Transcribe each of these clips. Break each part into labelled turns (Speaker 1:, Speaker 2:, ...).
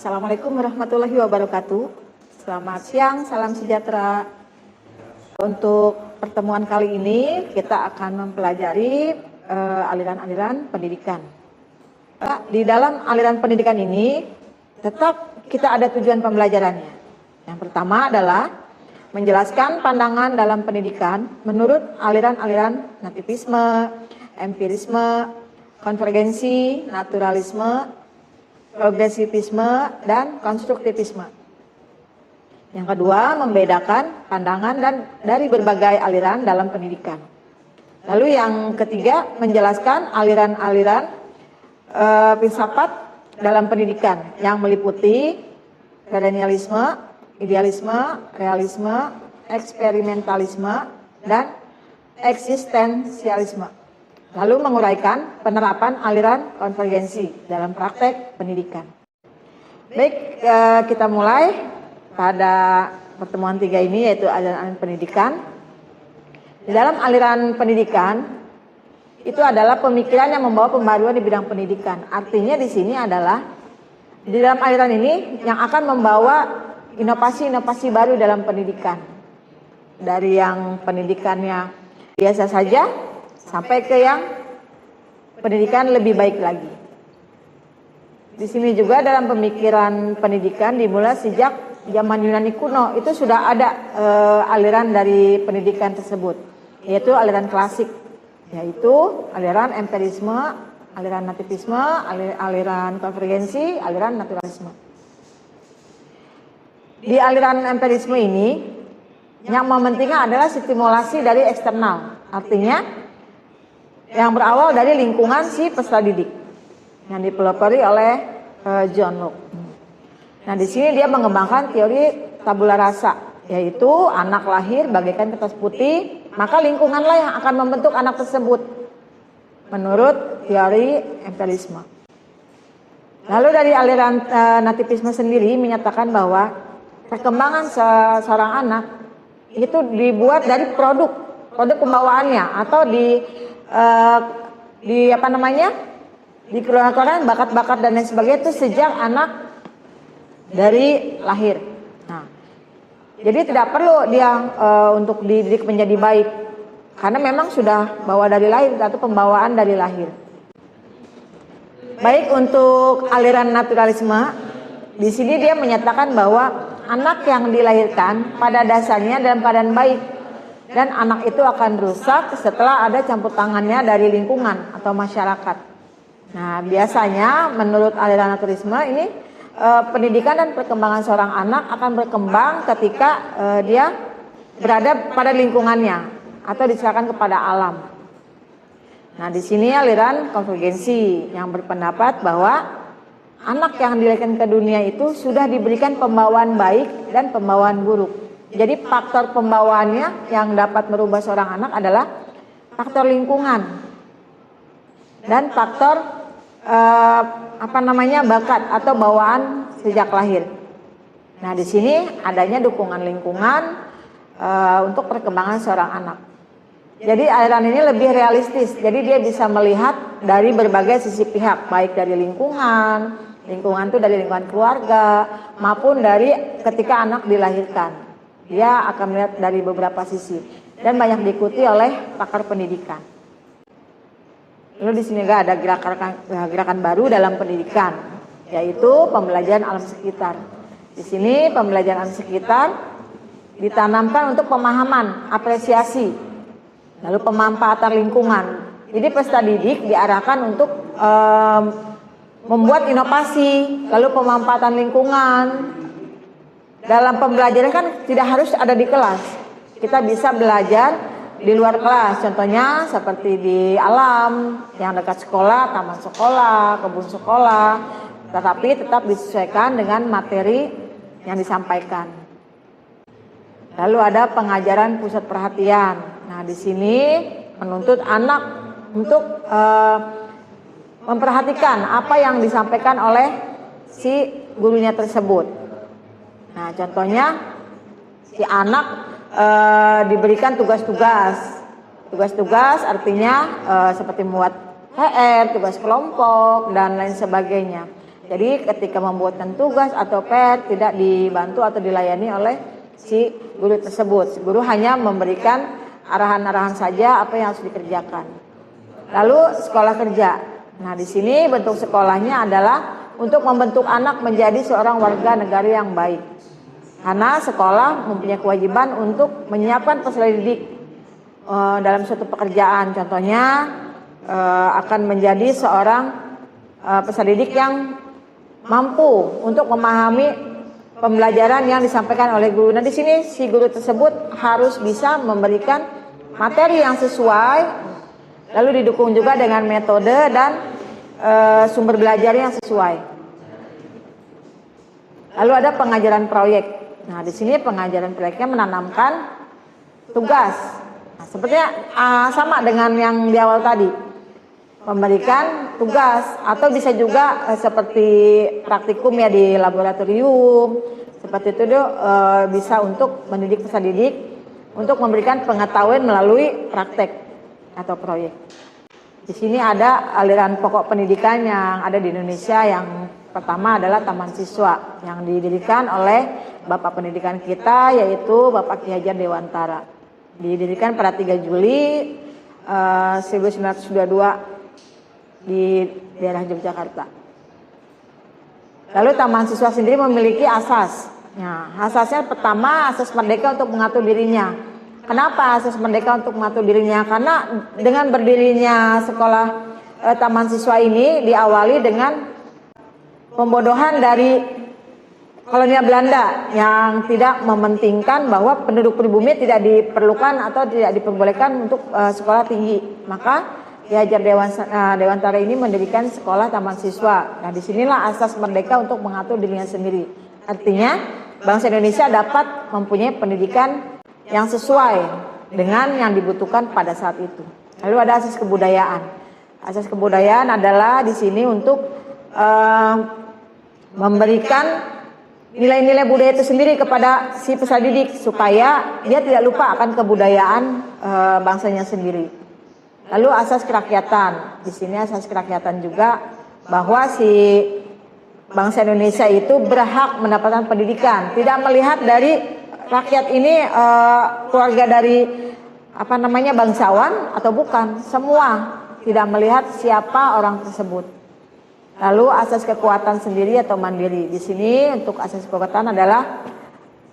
Speaker 1: Assalamualaikum warahmatullahi wabarakatuh. Selamat siang, salam sejahtera. Untuk pertemuan kali ini kita akan mempelajari aliran-aliran pendidikan. Di dalam aliran pendidikan ini tetap kita ada tujuan pembelajarannya. Yang pertama adalah menjelaskan pandangan dalam pendidikan menurut aliran-aliran nativisme, empirisme, konvergensi, naturalisme, progresivisme, dan konstruktivisme. Yang kedua, membedakan pandangan dari berbagai aliran dalam pendidikan. Lalu yang ketiga, menjelaskan aliran-aliran filsafat dalam pendidikan yang meliputi perennialisme, idealisme, realisme, eksperimentalisme, dan eksistensialisme. Lalu menguraikan penerapan aliran konvergensi dalam praktek pendidikan. Baik, kita mulai pada pertemuan 3 ini, yaitu aliran pendidikan. Di dalam aliran pendidikan itu adalah pemikiran yang membawa pembaruan di bidang pendidikan. Artinya di sini adalah di dalam aliran ini yang akan membawa inovasi-inovasi baru dalam pendidikan. Dari yang pendidikannya biasa saja sampai ke yang pendidikan lebih baik lagi. Di sini juga dalam pemikiran pendidikan dimulai sejak zaman Yunani kuno, itu sudah ada aliran dari pendidikan tersebut, yaitu aliran klasik, yaitu aliran empirisme, aliran nativisme, aliran konvergensi, aliran naturalisme. Di aliran empirisme ini yang mementingkan adalah stimulasi dari eksternal, artinya yang berawal dari lingkungan si peserta didik yang dipelopori oleh John Locke. Nah, di sini dia mengembangkan teori tabula rasa, yaitu anak lahir bagaikan kertas putih, maka lingkunganlah yang akan membentuk anak tersebut menurut teori empirisme. Lalu dari aliran nativisme sendiri menyatakan bahwa perkembangan seorang anak itu dibuat dari produk pembawaannya, atau dikeluarkan bakat-bakat dan lain sebagainya itu sejak anak dari lahir. Nah, jadi tidak perlu dia untuk dididik menjadi baik, karena memang sudah bawa dari lahir atau pembawaan dari lahir. Baik, untuk aliran naturalisme, di sini dia menyatakan bahwa anak yang dilahirkan pada dasarnya dalam keadaan baik, dan anak itu akan rusak setelah ada campur tangannya dari lingkungan atau masyarakat. Nah, biasanya menurut aliran naturalisme ini pendidikan dan perkembangan seorang anak akan berkembang ketika dia berada pada lingkungannya atau diserahkan kepada alam. Nah, di sini aliran konvergensi yang berpendapat bahwa anak yang dilahirkan ke dunia itu sudah diberikan pembawaan baik dan pembawaan buruk. Jadi faktor pembawaannya yang dapat merubah seorang anak adalah faktor lingkungan dan faktor bakat atau bawaan sejak lahir. Nah, di sini adanya dukungan lingkungan untuk perkembangan seorang anak. Jadi aliran ini lebih realistis. Jadi dia bisa melihat dari berbagai sisi pihak, baik dari lingkungan itu dari lingkungan keluarga maupun dari ketika anak dilahirkan. Dia akan melihat dari beberapa sisi dan banyak diikuti oleh pakar pendidikan. Lalu di sini juga ada gerakan baru dalam pendidikan, yaitu pembelajaran alam sekitar. Di sini pembelajaran alam sekitar ditanamkan untuk pemahaman, apresiasi, lalu pemanfaatan lingkungan. Jadi peserta didik diarahkan untuk membuat inovasi, lalu pemanfaatan lingkungan. Dalam pembelajaran kan tidak harus ada di kelas. Kita bisa belajar di luar kelas. Contohnya seperti di alam yang dekat sekolah, taman sekolah, kebun sekolah. Tetapi tetap disesuaikan dengan materi yang disampaikan. Lalu ada pengajaran pusat perhatian. Nah, di sini menuntut anak untuk memperhatikan apa yang disampaikan oleh si gurunya tersebut. Nah, contohnya si anak diberikan tugas-tugas. Tugas-tugas artinya seperti membuat PR, tugas kelompok, dan lain sebagainya. Jadi ketika membuatkan tugas atau PR tidak dibantu atau dilayani oleh si guru tersebut. Si guru hanya memberikan arahan-arahan saja apa yang harus dikerjakan. Lalu sekolah kerja. Nah, di sini bentuk sekolahnya adalah untuk membentuk anak menjadi seorang warga negara yang baik. Karena sekolah mempunyai kewajiban untuk menyiapkan peserta didik dalam suatu pekerjaan. Contohnya akan menjadi seorang peserta didik yang mampu untuk memahami pembelajaran yang disampaikan oleh guru. Nah, di sini si guru tersebut harus bisa memberikan materi yang sesuai, lalu didukung juga dengan metode dan sumber belajar yang sesuai. Lalu ada pengajaran proyek. Nah, di sini pengajaran proyeknya menanamkan tugas. Nah, sepertinya sama dengan yang di awal tadi, memberikan tugas, atau bisa juga seperti praktikum ya di laboratorium, seperti itu bisa untuk mendidik peserta didik untuk memberikan pengetahuan melalui praktek atau proyek. Di sini ada aliran pokok pendidikan yang ada di Indonesia. Yang pertama adalah Taman Siswa yang didirikan oleh Bapak Pendidikan kita, yaitu Bapak Ki Hajar Dewantara. Didirikan pada 3 Juli 1922 di daerah Yogyakarta. Lalu Taman Siswa sendiri memiliki asas. Nah, asasnya pertama, asas merdeka untuk mengatur dirinya. Kenapa asas merdeka untuk mengatur dirinya? Karena dengan berdirinya sekolah Taman Siswa ini diawali dengan pembodohan dari kolonial Belanda yang tidak mementingkan bahwa penduduk pribumi tidak diperlukan atau tidak diperbolehkan untuk sekolah tinggi. Maka Ki Hajar Dewantara ini mendirikan sekolah Taman Siswa. Nah, disinilah asas merdeka untuk mengatur dirinya sendiri. Artinya, bangsa Indonesia dapat mempunyai pendidikan yang sesuai dengan yang dibutuhkan pada saat itu. Lalu ada asas kebudayaan. Asas kebudayaan adalah di sini untuk memberikan nilai-nilai budaya itu sendiri kepada si peserta didik supaya dia tidak lupa akan kebudayaan bangsanya sendiri. Lalu asas kerakyatan. Di sini asas kerakyatan juga bahwa si bangsa Indonesia itu berhak mendapatkan pendidikan. Tidak melihat dari rakyat ini keluarga dari bangsawan atau bukan. Semua tidak melihat siapa orang tersebut. Lalu asas kekuatan sendiri atau mandiri. Di sini untuk asas kekuatan adalah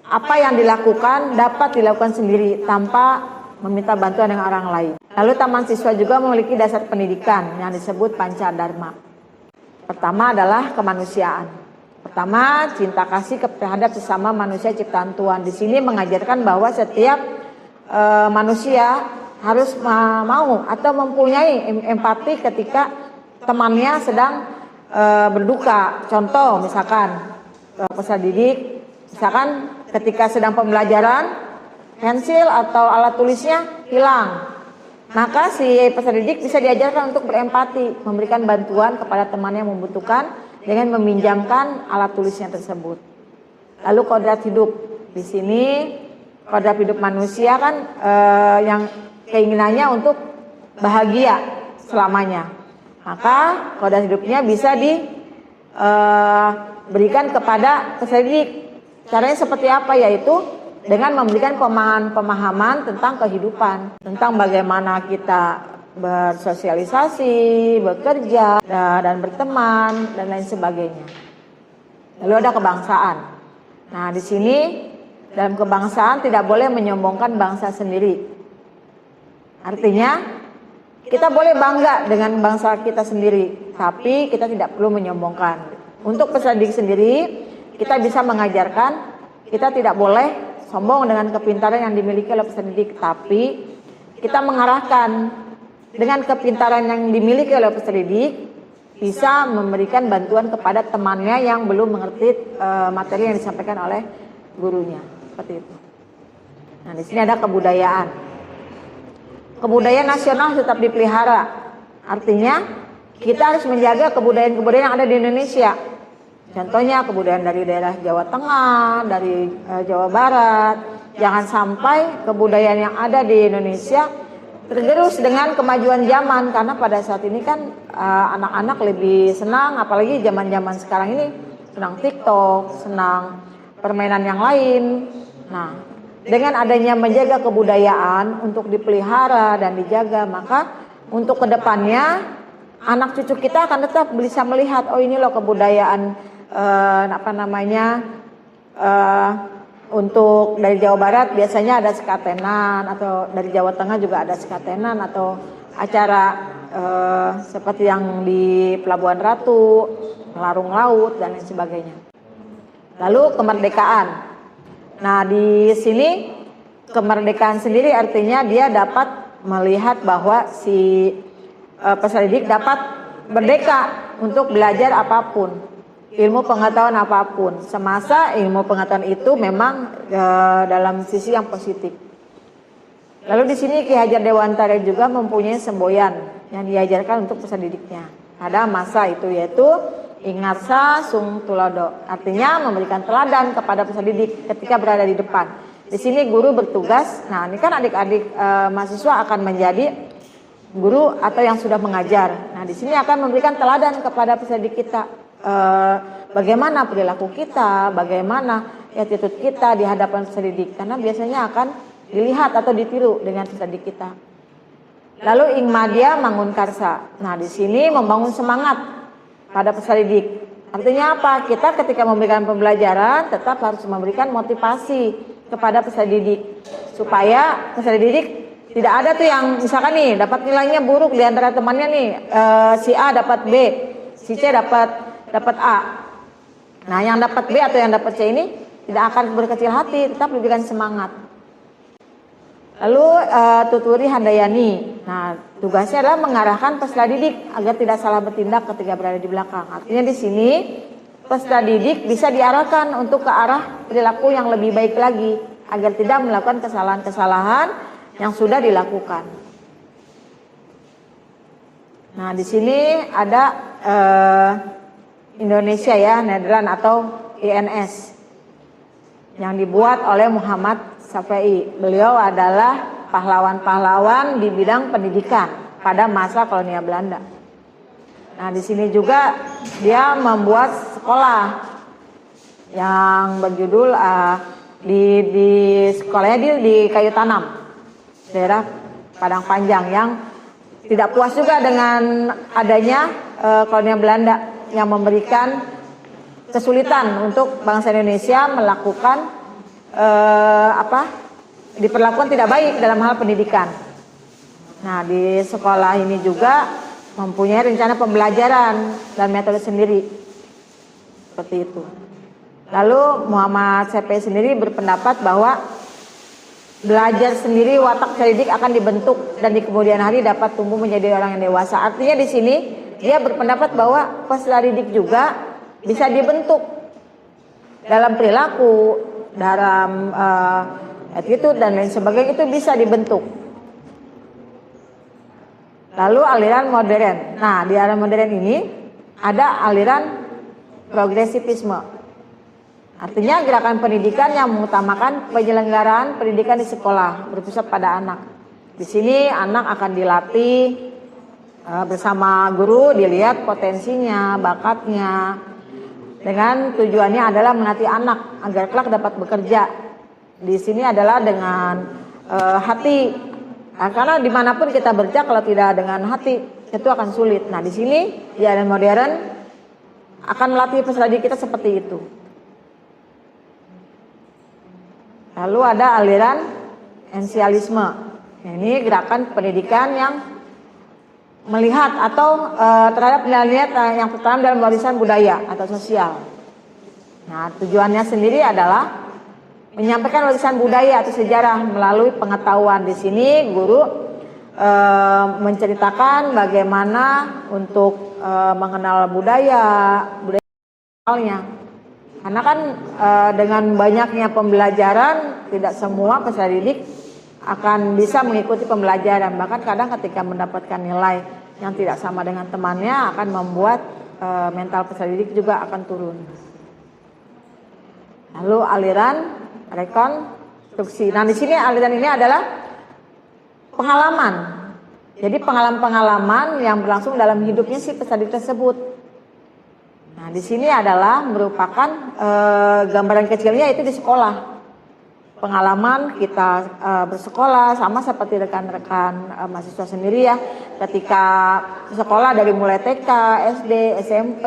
Speaker 1: apa yang dilakukan dapat dilakukan sendiri tanpa meminta bantuan dengan orang lain. Lalu Taman Siswa juga memiliki dasar pendidikan yang disebut Pancadharma. Pertama adalah kemanusiaan. Pertama, cinta kasih terhadap sesama manusia ciptaan Tuhan. Di sini mengajarkan bahwa setiap manusia harus mau atau mempunyai empati ketika temannya sedang berduka. Contoh misalkan peserta didik, misalkan ketika sedang pembelajaran pensil atau alat tulisnya hilang, maka si peserta didik bisa diajarkan untuk berempati, memberikan bantuan kepada teman yang membutuhkan dengan meminjamkan alat tulisnya tersebut. Lalu kodrat hidup. Di sini kodrat hidup manusia kan yang keinginannya untuk bahagia selamanya. Maka kodrat hidupnya bisa diberikan kepada peserta didik. Caranya seperti apa? Yaitu dengan memberikan pemahaman tentang kehidupan, tentang bagaimana kita bersosialisasi, bekerja, dan berteman, dan lain sebagainya. Lalu ada kebangsaan. Nah, di sini dalam kebangsaan tidak boleh menyombongkan bangsa sendiri. Artinya, kita boleh bangga dengan bangsa kita sendiri, tapi kita tidak perlu menyombongkan. Untuk peserta didik sendiri, kita bisa mengajarkan, kita tidak boleh sombong dengan kepintaran yang dimiliki oleh peserta didik, tapi kita mengarahkan dengan kepintaran yang dimiliki oleh peserta didik bisa memberikan bantuan kepada temannya yang belum mengerti materi yang disampaikan oleh gurunya, seperti itu. Nah, di sini ada kebudayaan. Kebudayaan nasional tetap dipelihara. Artinya kita harus menjaga kebudayaan-kebudayaan yang ada di Indonesia. Contohnya kebudayaan dari daerah Jawa Tengah, dari Jawa Barat. Jangan sampai kebudayaan yang ada di Indonesia tergerus dengan kemajuan zaman, karena pada saat ini kan anak-anak lebih senang, apalagi zaman-zaman sekarang ini senang TikTok, senang permainan yang lain. Nah, dengan adanya menjaga kebudayaan untuk dipelihara dan dijaga, maka untuk kedepannya anak cucu kita akan tetap bisa melihat, oh ini loh kebudayaan untuk dari Jawa Barat biasanya ada sekatenan, atau dari Jawa Tengah juga ada sekatenan, atau acara seperti yang di Pelabuhan Ratu, Larung Laut dan lain sebagainya. Lalu kemerdekaan. Nah, di sini kemerdekaan sendiri artinya dia dapat melihat bahwa si peserta didik dapat merdeka untuk belajar apapun, ilmu pengetahuan apapun, semasa ilmu pengetahuan itu memang dalam sisi yang positif. Lalu di sini Ki Hajar Dewantara juga mempunyai semboyan yang diajarkan untuk peserta didiknya pada masa itu, yaitu Ingatsa Sung Tulodo, artinya memberikan teladan kepada peserta didik ketika berada di depan. Di sini guru bertugas, nah ini kan adik-adik mahasiswa akan menjadi guru atau yang sudah mengajar. Nah, di sini akan memberikan teladan kepada peserta didik kita, bagaimana perilaku kita, bagaimana attitude kita di hadapan peserta didik, karena biasanya akan dilihat atau ditiru dengan peserta didik kita. Lalu Ingmadia Mangun Karsa. Nah, di sini membangun semangat pada peserta didik. Artinya apa? Kita ketika memberikan pembelajaran tetap harus memberikan motivasi kepada peserta didik supaya peserta didik tidak ada tuh yang misalkan nih dapat nilainya buruk di antara temannya nih, si A dapat B, si C dapat A. Nah, yang dapat B atau yang dapat C ini tidak akan berkecil hati, tetap diberikan semangat. Lalu Tuturi Handayani. Nah, tugasnya adalah mengarahkan peserta didik agar tidak salah bertindak ketika berada di belakang. Artinya di sini peserta didik bisa diarahkan untuk ke arah perilaku yang lebih baik lagi agar tidak melakukan kesalahan-kesalahan yang sudah dilakukan. Nah, di sini ada Indonesia ya, Nederland atau INS yang dibuat oleh Muhammad Safei. Beliau adalah pahlawan-pahlawan di bidang pendidikan pada masa kolonial Belanda. Nah, di sini juga dia membuat sekolah yang berjudul di sekolahnya di Kayu Tanam, daerah Padang Panjang, yang tidak puas juga dengan adanya kolonial Belanda yang memberikan kesulitan untuk bangsa Indonesia melakukan diperlakukan tidak baik dalam hal pendidikan. Nah, di sekolah ini juga mempunyai rencana pembelajaran dan metode sendiri seperti itu. Lalu Muhammad Safei sendiri berpendapat bahwa belajar sendiri watak peserta didik akan dibentuk dan di kemudian hari dapat tumbuh menjadi orang yang dewasa. Artinya di sini dia berpendapat bahwa peserta didik juga bisa dibentuk dalam perilaku, dalam attitude dan lain sebagainya, itu bisa dibentuk. Lalu aliran modern. Nah, di aliran modern ini ada aliran progresivisme. Artinya gerakan pendidikan yang mengutamakan penyelenggaraan pendidikan di sekolah berpusat pada anak. Di sini anak akan dilatih bersama guru, dilihat potensinya, bakatnya. Dengan tujuannya adalah melatih anak agar kelak dapat bekerja. Di sini adalah dengan hati. Nah, karena dimanapun kita bekerja kalau tidak dengan hati itu akan sulit. Nah, di sini di aliran modern akan melatih peserta didik kita seperti itu. Lalu ada aliran ensialisme. Nah, ini gerakan pendidikan yang melihat atau terhadap nilai-nilai yang tertanam dalam warisan budaya atau sosial. Nah, tujuannya sendiri adalah menyampaikan warisan budaya atau sejarah melalui pengetahuan. Di sini guru menceritakan bagaimana untuk mengenal budaya lokalnya. Karena kan dengan banyaknya pembelajaran, tidak semua peserta didik akan bisa mengikuti pembelajaran. Bahkan kadang ketika mendapatkan nilai yang tidak sama dengan temannya akan membuat mental peserta didik juga akan turun. Lalu aliran rekonstruksi. Nah, di sini aliran ini adalah pengalaman. Jadi pengalaman-pengalaman yang berlangsung dalam hidupnya si peserta didik tersebut. Nah, di sini adalah merupakan gambaran kecilnya itu di sekolah. Pengalaman kita bersekolah sama seperti rekan-rekan mahasiswa sendiri ya. Ketika sekolah dari mulai TK, SD, SMP,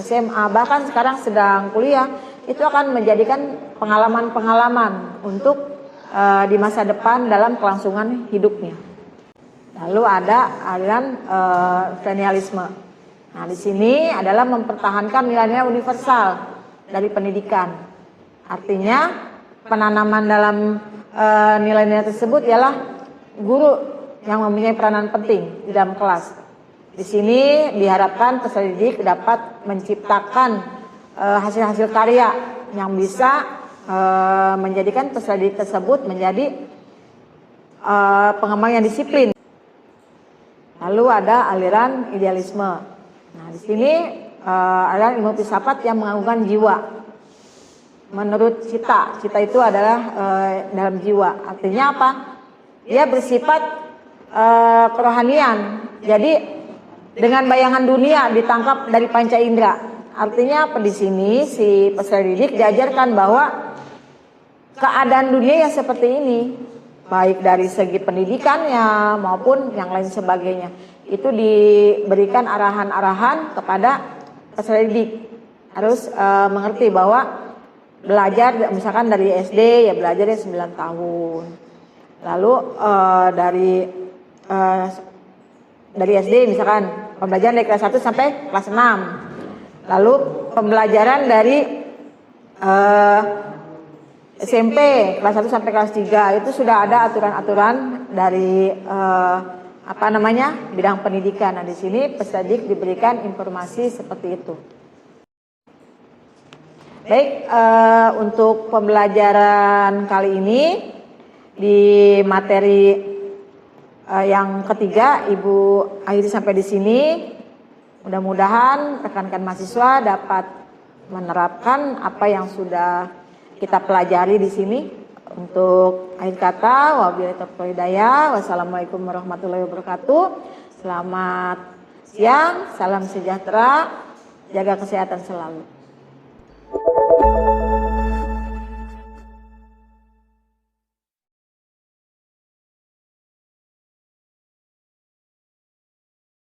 Speaker 1: SMA, bahkan sekarang sedang kuliah, itu akan menjadikan pengalaman-pengalaman untuk di masa depan dalam kelangsungan hidupnya. Lalu ada aliran Frenialisme. Nah, di sini adalah mempertahankan nilai-nilai universal dari pendidikan. Artinya penanaman dalam nilai-nilai tersebut ialah guru yang mempunyai peranan penting di dalam kelas. Di sini diharapkan peserta didik dapat menciptakan hasil-hasil karya yang bisa menjadikan peserta didik tersebut menjadi pengembang yang disiplin. Lalu ada aliran Idealisme. Nah, di sini aliran ilmu filsafat yang mengagungkan jiwa. Menurut Cita itu adalah dalam jiwa. Artinya apa? Dia bersifat kerohanian. Jadi dengan bayangan dunia ditangkap dari panca indera. Artinya apa di sini si peserta didik diajarkan bahwa keadaan dunia yang seperti ini, baik dari segi pendidikannya maupun yang lain sebagainya, itu diberikan arahan-arahan kepada peserta didik. Harus mengerti bahwa belajar misalkan dari SD ya belajarnya 9 tahun. Lalu dari SD misalkan pembelajaran dari kelas 1 sampai kelas 6. Lalu pembelajaran dari SMP kelas 1 sampai kelas 3 itu sudah ada aturan-aturan dari bidang pendidikan. Nah, di sini peserta didik diberikan informasi seperti itu. Baik, untuk pembelajaran kali ini di materi yang ketiga Ibu akhiri sampai di sini. Mudah-mudahan rekan-rekan mahasiswa dapat menerapkan apa yang sudah kita pelajari di sini. Untuk akhir kata, wabillahi taufiq wal hidayah. Wassalamualaikum warahmatullahi wabarakatuh. Selamat siang, salam sejahtera, jaga kesehatan selalu.